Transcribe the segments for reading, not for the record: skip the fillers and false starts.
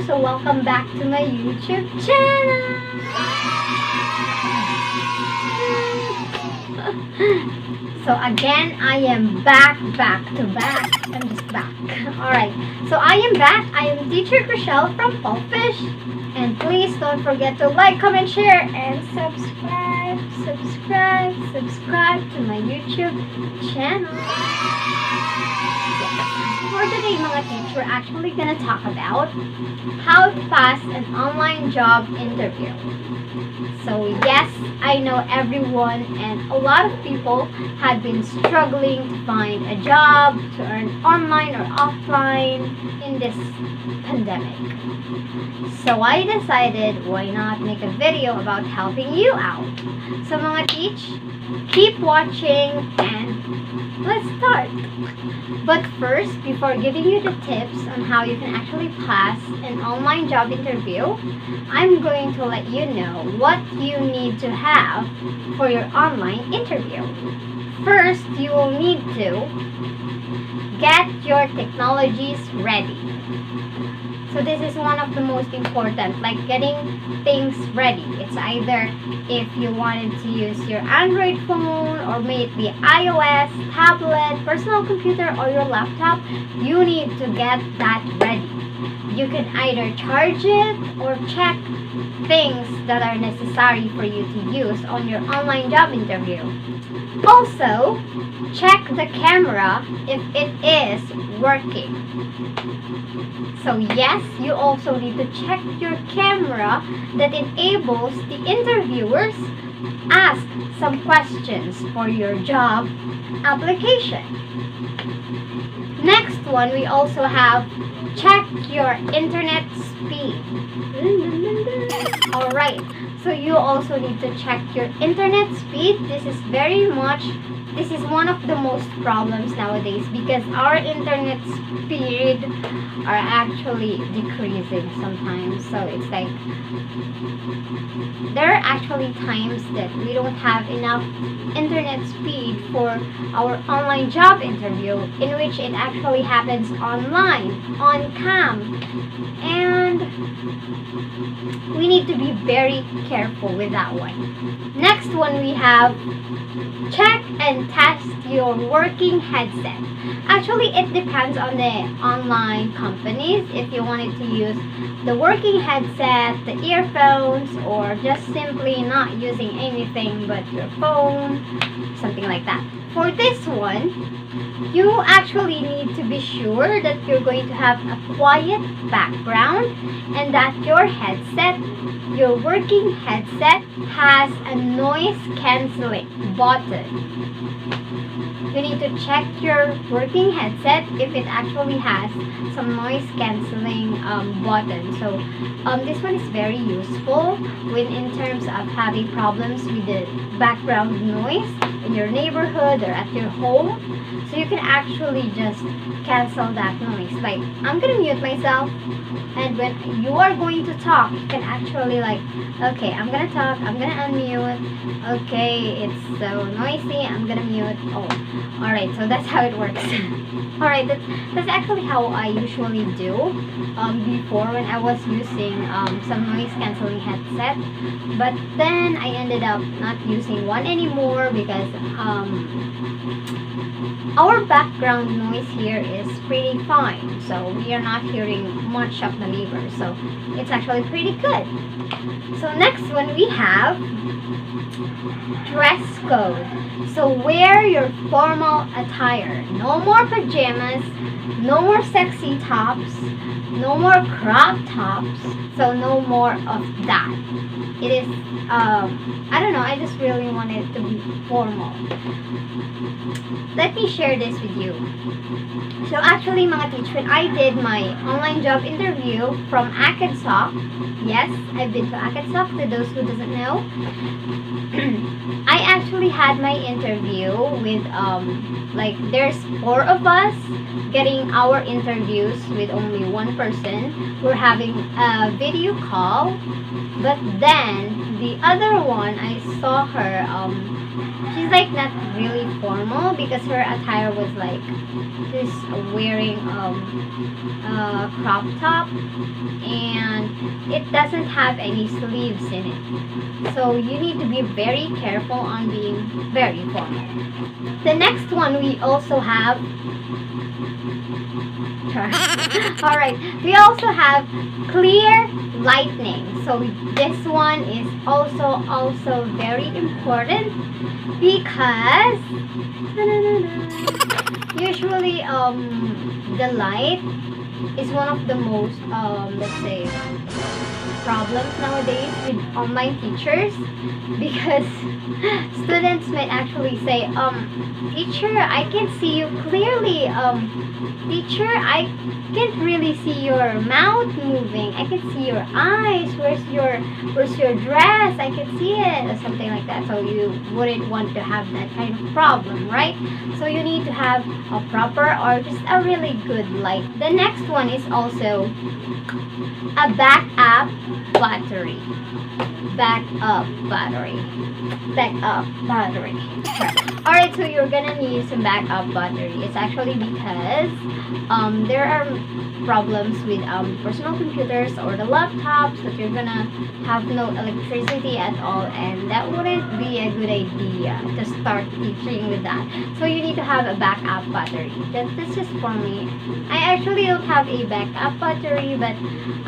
So welcome back to my YouTube channel. So again, I am back to back. I'm just back. Alright, so I am back. I am Teach-Krishiel from Palfish. And please don't forget to like, comment, share, and subscribe to my YouTube channel. For today, mga teach, we're actually gonna talk about how to pass an online job interview. So yes, I know everyone and a lot of people have been struggling to find a job, to earn online or offline in this pandemic. So I decided, why not make a video about helping you out? So mga teach, keep watching and let's start. But first, before giving you the tips on how you can actually pass an online job interview, I'm going to let you know what you need to have for your online interview. First, you will need to get your technologies ready. So this is one of the most important, like getting things ready. It's either if you wanted to use your Android phone or may it be iOS, tablet, personal computer, or your laptop, you need to get that ready. You can either charge it or check things that are necessary for you to use on your online job interview. Also, check the camera if it is working. So yes, you also need to check your camera that enables the interviewers ask some questions for your job application. Next one, we also have check your internet speed. Alright, so you also need to check your internet speed. This is one of the most problems nowadays because our internet speed are actually decreasing sometimes. So it's like there are actually times that we don't have enough internet speed for our online job interview, in which it actually happens online, on cam, and we need to be very careful with that one. Next one, we have check and test your working headset. Actually, it depends on the online companies if you wanted to use the working headset, the earphones, or just simply not using anything but your phone, something like that. For this one, you actually need to be sure that you're going to have a quiet background and that your headset, your working headset, has a noise cancelling button. You need to check your working headset if it actually has some noise cancelling button. So this one is very useful when in terms of having problems with the background noise in your neighborhood or at your home. So you can actually just cancel that noise. Like, I'm gonna mute myself, and when you are going to talk, you can actually like, okay, I'm gonna talk, I'm gonna unmute, okay, it's so noisy, I'm gonna mute. Oh, alright, so that's how it works. Alright, that's actually how I usually do before when I was using some noise cancelling headset, but then I ended up not using one anymore because our background noise here is pretty fine, so we are not hearing much of the neighbors, so it's actually pretty good. So next one, we have dress code. So wear your formal attire. No more pajamas, no more sexy tops, no more crop tops, so no more of that. It is, I don't know, I just really want it to be formal. Let me share this with you. So actually, mga teach, when I did my online job interview from acadsoc, yes, I've been to acadsoc, for those who doesn't know, I actually had my interview with, like, there's 4 of us getting our interviews with only one person. We're having a video call, but then the other one, I saw her she's like not really formal because her attire was like this wearing crop top, and it doesn't have any sleeves in it. So you need to be very careful on being very formal. The next one we also have alright, we also have clear lighting. So this one is also very important because usually the light is one of the most let's say problems nowadays with online teachers, because students might actually say, teacher, I can see you clearly, teacher, I can't really see your mouth moving, I can see your eyes, where's your dress, I can see it, or something like that. So you wouldn't want to have that kind of problem, right? So you need to have a proper or just a really good light. The next one is also a backup battery. Backup battery. Alright, so you're gonna need some backup battery. It's actually because there are problems with personal computers or the laptops that you're gonna have no electricity at all, and that wouldn't be a good idea to start teaching with that. So you need to have a backup battery. That's just for me. I actually don't have a backup battery, but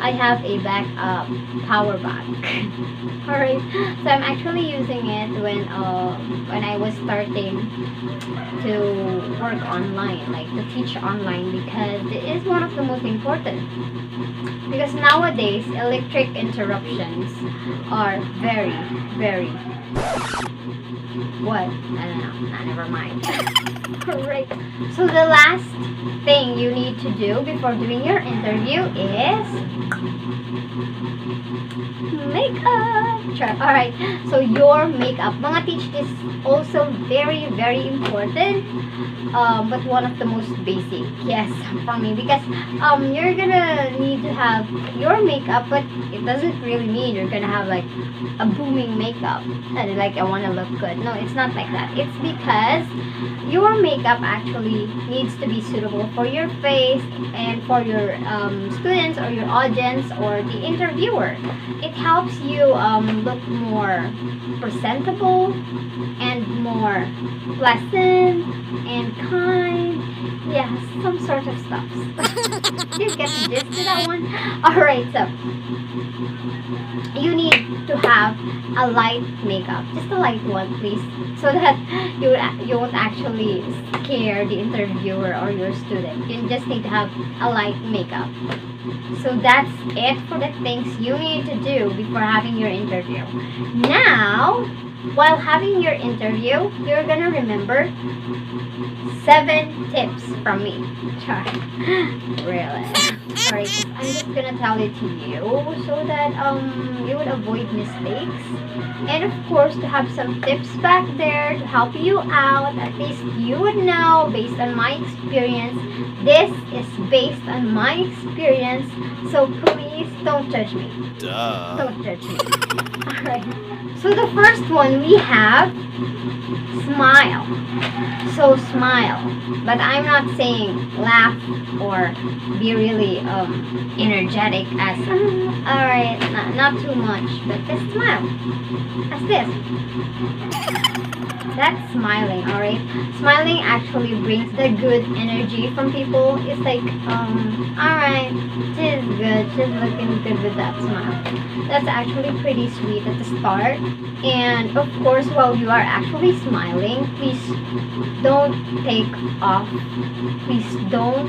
I have a backup power bank. Alright, so I'm actually using it when I was starting to work online, like to teach online, because it is one of the most important. Because nowadays electric interruptions are very, very what? I don't know. Nah, never mind. Alright. So the last thing you need to do before doing your interview is makeup. Alright, so your makeup. Mga teach, this also very, very important. But one of the most basic, yes, for me, because you're gonna need to have your makeup, but it doesn't really mean you're gonna have like a booming makeup and like I wanna look good. No, it's not like that. It's because your makeup actually needs to be suitable for your face and for your students or your audience or the interviewer. It helps you look more presentable and more pleasant and kind. Yeah, some sort of stuff. You get the gist to that one? Alright, so you need to have a light makeup. Just a light one, please. So that you won't actually scare the interviewer or your student. You just need to have a light makeup. So that's it for the things you need to do before having your interview. Now, while having your interview, you're gonna remember 7 tips from me. Really? Alright, I'm just gonna tell it to you so that you would avoid mistakes. And of course, to have some tips back there to help you out. At least you would know based on my experience. This is based on my experience. So please don't judge me. Duh. Don't judge me. Alright. So the first one we have smile. So smile. But I'm not saying laugh or be really energetic as alright, not too much, but just smile. As this. That's smiling, alright? Smiling actually brings the good energy from people. It's like, alright, she's good, she's looking good with that smile. That's actually pretty sweet at the start. And of course, while you are actually smiling, please don't take off. Please don't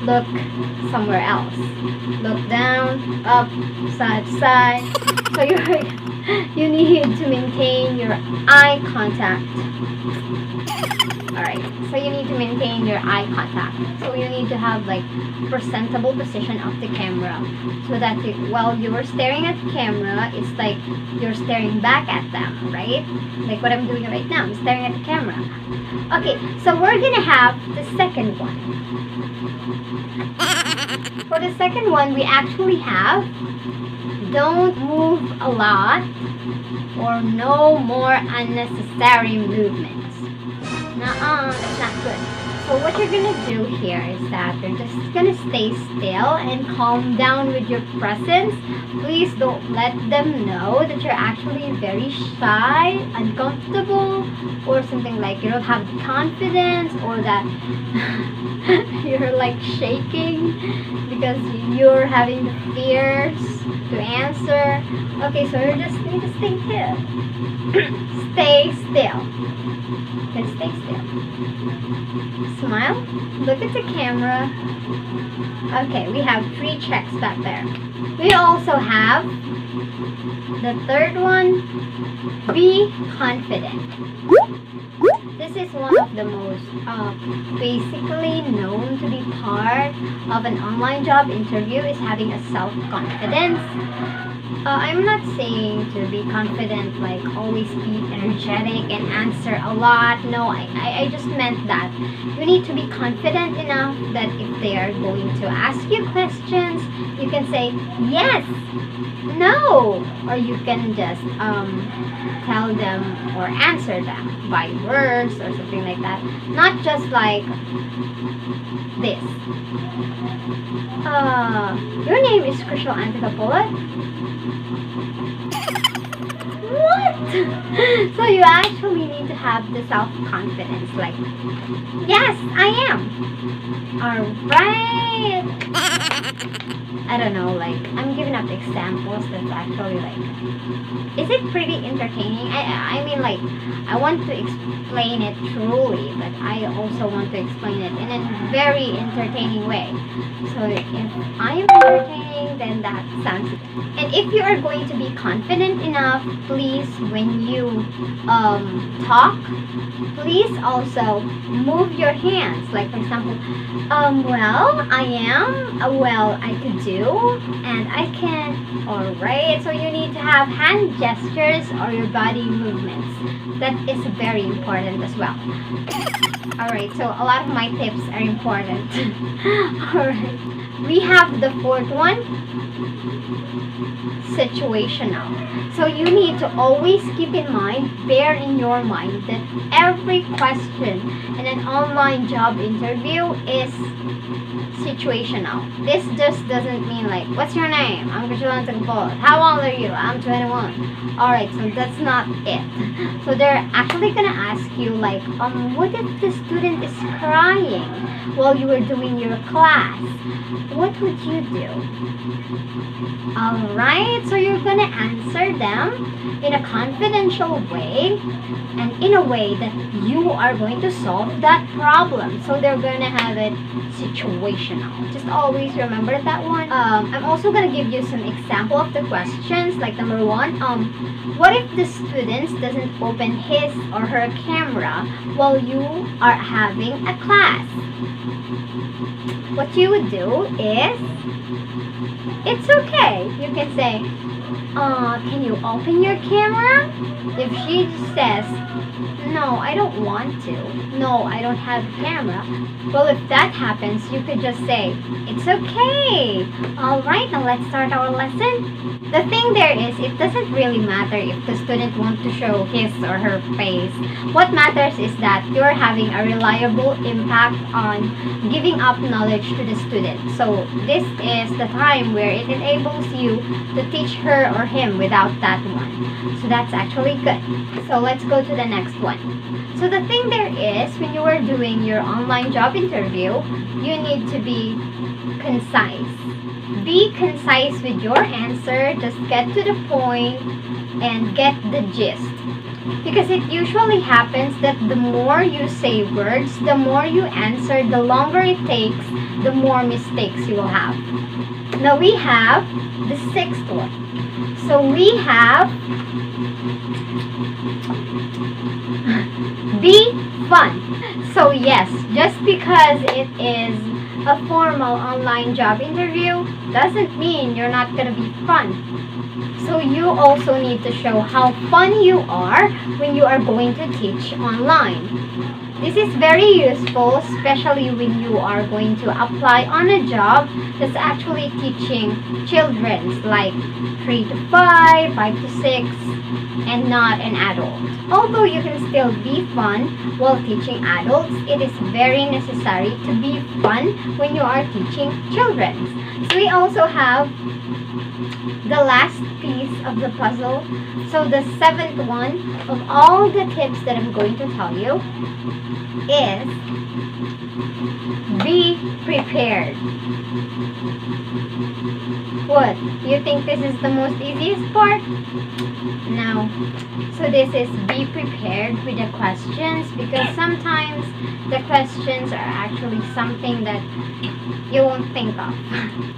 look somewhere else. Look down, up, side to side. So you need to maintain your eye contact. Alright, so you need to maintain your eye contact. So you need to have like presentable position of the camera, so that while you are staring at the camera, it's like you're staring back at them, right? Like what I'm doing right now, I'm staring at the camera. Okay, so we're gonna have the second one. For the second one, we actually have don't move a lot or no more unnecessary movements. Nuh-uh, that's not good. So what you're gonna do here is that you're just gonna stay still and calm down with your presence. Please don't let them know that you're actually very shy, uncomfortable, or something like you don't have the confidence, or that you're like shaking because you're having the fears to answer. Okay, so you just need to stay still. Stay still. Just stay still. Smile. Look at the camera. Okay, we have 3 checks back there. We also have the third one. Be confident. This is one of the most basically known to be part of an online job interview is having a self-confidence. I'm not saying to be confident, like always be energetic and answer a lot. No, I just meant that you need to be confident enough that if they are going to ask you questions, you can say yes, no, or you can just tell them or answer them by words or something like that. Not just like this. Your name is Krishiel Antipullet? What? So you actually need to have the self-confidence, like, yes, I am. Alright. I don't know, like, I'm giving up examples that's actually like, is it pretty entertaining? I mean, like, I want to explain it truly, but I also want to explain it in a very entertaining way. So if I am entertaining, then that sounds good. And if you are going to be confident enough, please, when you talk, please also move your hands. Like, for example, well, I am, well, I could do, and I can. Alright, so you need to have hand gestures or your body movements. That is very important as well. Alright, so a lot of my tips are important. Alright, we have the fourth one, situational. So you need to always keep in mind, bear in your mind that every question in an online job interview is situational. This just doesn't mean like, what's your name? I'm Krishiel Antipullet. How old are you? I'm 21. Alright, so that's not it. So they're actually gonna ask you like, what if the student is crying while you were doing your class? What would you do? Alright, so you're gonna answer them in a confidential way and in a way that you are going to solve that problem. So they're gonna have it situational. Just always remember that one. I'm also gonna give you some example of the questions. Like number 1, what if the student doesn't open his or her camera while you are having a class? What you would do is, it's okay. You can say, can you open your camera? If she says, no, I don't want to. No, I don't have a camera. Well, if that happens, you could just say, it's okay. Alright, now let's start our lesson. The thing there is, it doesn't really matter if the student wants to show his or her face. What matters is that you're having a reliable impact on giving up knowledge to the student. So this is the time where it enables you to teach her or him without that one. So that's actually good. So let's go to the next one. So the thing there is, when you are doing your online job interview, you need to be concise. Be concise with your answer. Just get to the point and get the gist. Because it usually happens that the more you say words, the more you answer, the longer it takes, the more mistakes you will have. Now we have the sixth one. So we have be fun. So yes, just because it is a formal online job interview doesn't mean you're not gonna be fun. So you also need to show how fun you are when you are going to teach online. This is very useful, especially when you are going to apply on a job that's actually teaching children like 3 to 5, 5 to 6, and not an adult. Although you can still be fun while teaching adults, it is very necessary to be fun when you are teaching children. So we also have the last piece of the puzzle. So the seventh one of all the tips that I'm going to tell you is be prepared. What? You think this is the most easiest part? No. So this is be prepared with the questions, because sometimes the questions are actually something that you won't think of.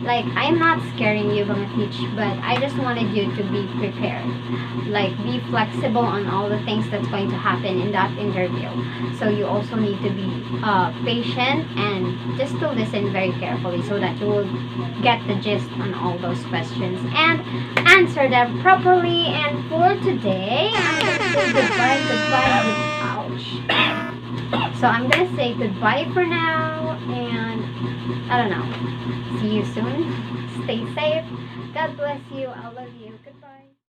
Like, I'm not scaring you gonna teach, but I just wanted you to be prepared. Like, be flexible on all the things that's going to happen in that interview. So you also need to be patient and just to listen very carefully so that you will get the gist on all those questions and answer them properly. And for today, I'm gonna say goodbye. Ouch. So I'm gonna say goodbye for now, and I don't know. See you soon. Stay safe. God bless you. I love you. Goodbye.